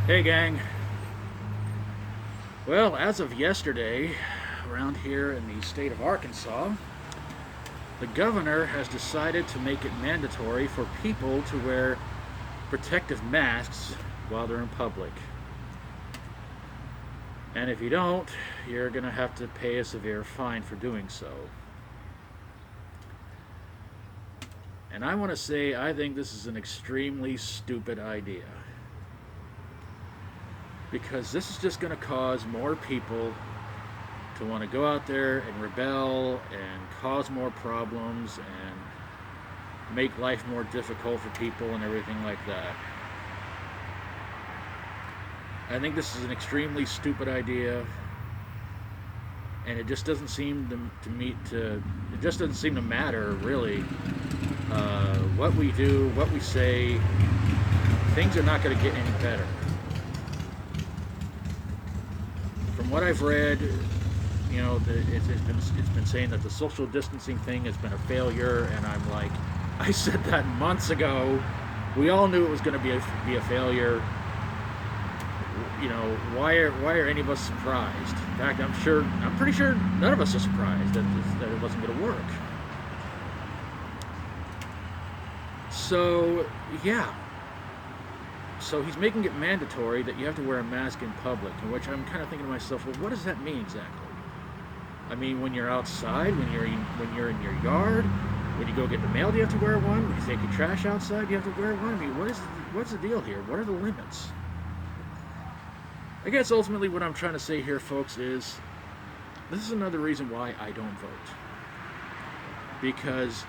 Hey, gang. Well, as of yesterday, around here in the state of Arkansas, the governor has decided to make it mandatory for people to wear protective masks while they're in public. And if you don't, you're going to have to pay a severe fine for doing so. And I want to say, I think this is an extremely stupid idea. Because this is just going to cause more people to want to go out there and rebel and cause more problems and make life more difficult for people and everything like that. I think this is an extremely stupid idea, and it just doesn't seem it just doesn't seem to matter really what we do, what we say. Things are not going to get any better. From what I've read, it's been saying that the social distancing thing has been a failure, and I'm like, I said that months ago. We all knew it was going to be a failure. Why are any of us surprised? In fact, I'm pretty sure none of us are surprised that it wasn't going to work. So yeah, so he's making it mandatory that you have to wear a mask in public, in which I'm kind of thinking to myself, well, what does that mean exactly? I mean, when you're outside, when you're in your yard, when you go get the mail, do you have to wear one? When you take your trash outside, do you have to wear one? I mean, what's the deal here? What are the limits? I guess ultimately what I'm trying to say here, folks, is this is another reason why I don't vote. Because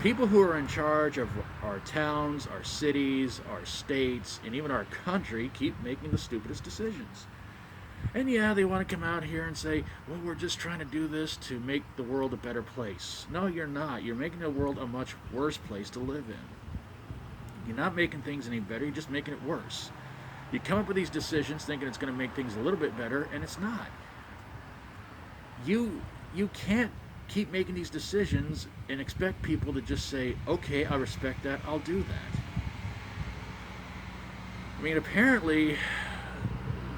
people who are in charge of our towns, our cities, our states, and even our country keep making the stupidest decisions. And yeah, they want to come out here and say, well, we're just trying to do this to make the world a better place. No, you're not. You're making the world a much worse place to live in. You're not making things any better, you're just making it worse. You come up with these decisions thinking it's going to make things a little bit better, and it's not. You can't keep making these decisions and expect people to just say, okay, I respect that, I'll do that. I mean, apparently,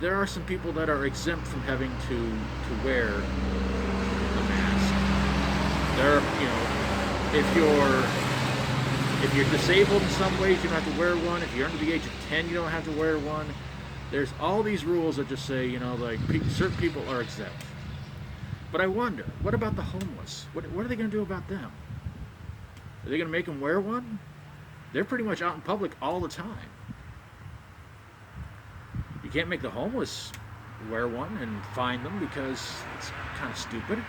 there are some people that are exempt from having to wear a mask. If you're disabled in some ways, you don't have to wear one. If you're under the age of 10, you don't have to wear one. There's all these rules that just say, certain people are exempt. But I wonder, what about the homeless? What are they going to do about them? Are they going to make them wear one? They're pretty much out in public all the time. You can't make the homeless wear one and fine them because it's kind of stupid.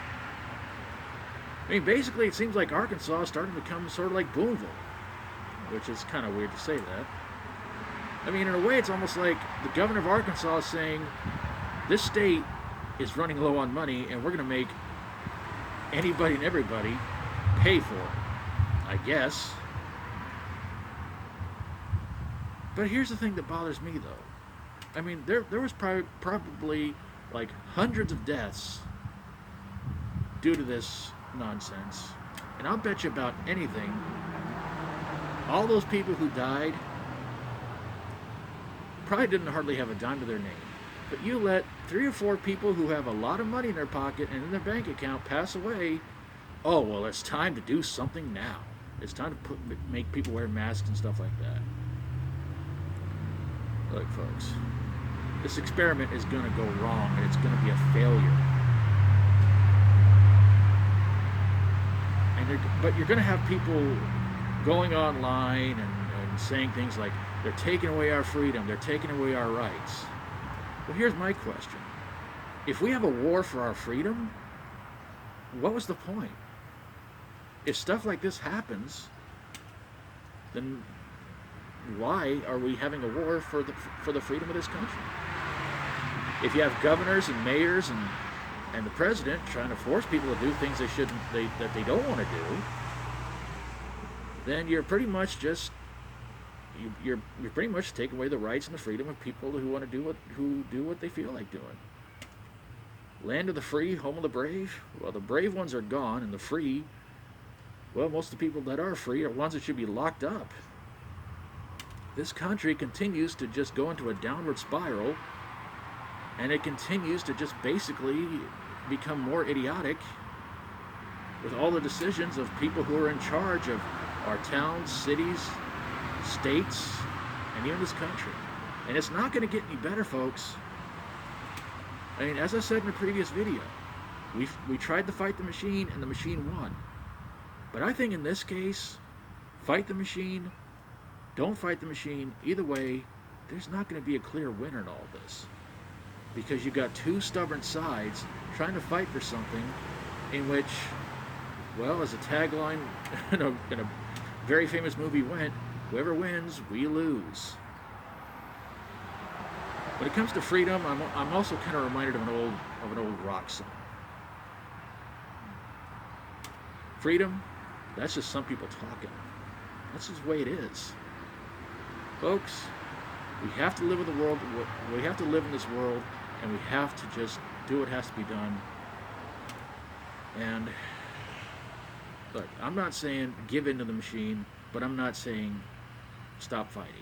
I mean, basically, it seems like Arkansas is starting to become sort of like Boonville, which is kind of weird to say that. I mean, in a way, it's almost like the governor of Arkansas is saying, this state is running low on money, and we're going to make anybody and everybody pay for it, I guess. But here's the thing that bothers me, though. I mean, there was probably like hundreds of deaths due to this nonsense. And I'll bet you about anything, all those people who died probably didn't hardly have a dime to their name. But you let 3 or 4 people who have a lot of money in their pocket and in their bank account pass away. Oh, well, it's time to do something now. It's time to make people wear masks and stuff like that. Look, folks, this experiment is going to go wrong, and it's going to be a failure. But you're going to have people going online and saying things like, they're taking away our freedom, they're taking away our rights. Well, here's my question. If we have a war for our freedom, what was the point? If stuff like this happens, then why are we having a war for the freedom of this country? If you have governors and mayors and the president trying to force people to do things that they don't want to do, then you're pretty much just you're pretty much taking away the rights and the freedom of people who want to do what they feel like doing. Land of the free, home of the brave. Well, the brave ones are gone, and the free, well, most of the people that are free are ones that should be locked up. this country continues to just go into a downward spiral, and it continues to just basically become more idiotic with all the decisions of people who are in charge of our towns, cities, states, and even this country. And it's not going to get any better, folks. I mean, as I said in the previous video, we tried to fight the machine, and the machine won. But I think in this case, fight the machine, don't fight the machine, either way, there's not going to be a clear winner in all this. Because you've got two stubborn sides trying to fight for something in which, well, as a tagline in a very famous movie went, whoever wins, we lose. When it comes to freedom, I'm also kind of reminded of an old rock song. Freedom, that's just some people talking. That's just the way it is. Folks, we have to live in the world, we have to live in this world, and we have to just do what has to be done. And look, I'm not saying give in to the machine, but I'm not saying stop fighting.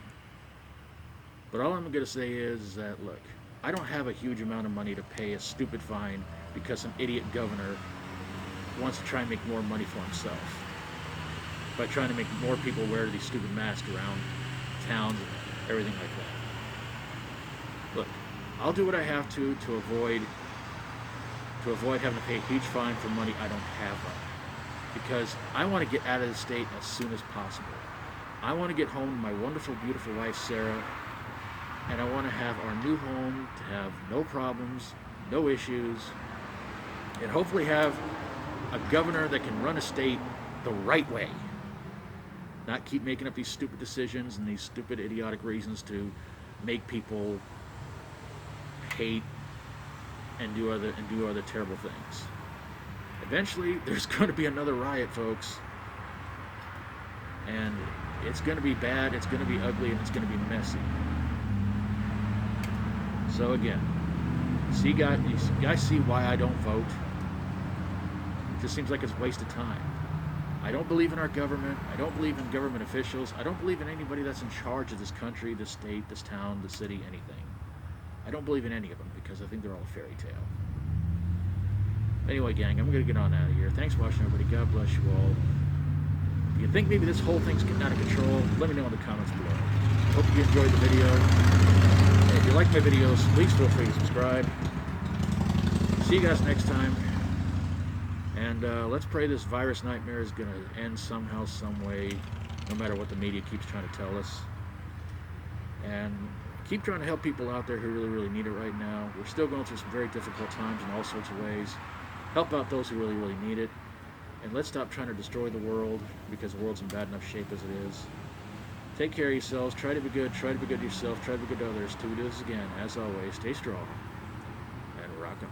But all I'm going to say is that, look, I don't have a huge amount of money to pay a stupid fine because some idiot governor wants to try and make more money for himself by trying to make more people wear these stupid masks around towns and everything like that. Look, I'll do what I have to avoid having to pay a huge fine for money I don't have right, because I want to get out of the state as soon as possible. I want to get home to my wonderful, beautiful wife, Sarah, and I want to have our new home to have no problems, no issues, and hopefully have a governor that can run a state the right way. Not keep making up these stupid decisions and these stupid, idiotic reasons to make people hate and do other terrible things. Eventually, there's going to be another riot, folks, and it's going to be bad, it's going to be ugly, and it's going to be messy. So again, you guys see why I don't vote? It just seems like it's a waste of time. I don't believe in our government. I don't believe in government officials. I don't believe in anybody that's in charge of this country, this state, this town, the city, anything. I don't believe in any of them because I think they're all a fairy tale. Anyway, gang, I'm going to get on out of here. Thanks for watching, everybody. God bless you all. If you think maybe this whole thing's getting out of control, let me know in the comments below. Hope you enjoyed the video. And if you like my videos, please feel free to subscribe. See you guys next time. And let's pray this virus nightmare is going to end somehow, some way, no matter what the media keeps trying to tell us. And keep trying to help people out there who really, really need it right now. We're still going through some very difficult times in all sorts of ways. Help out those who really, really need it. And let's stop trying to destroy the world because the world's in bad enough shape as it is. Take care of yourselves. Try to be good. Try to be good to yourself. Try to be good to others. Till we do this again, as always, stay strong and rock on.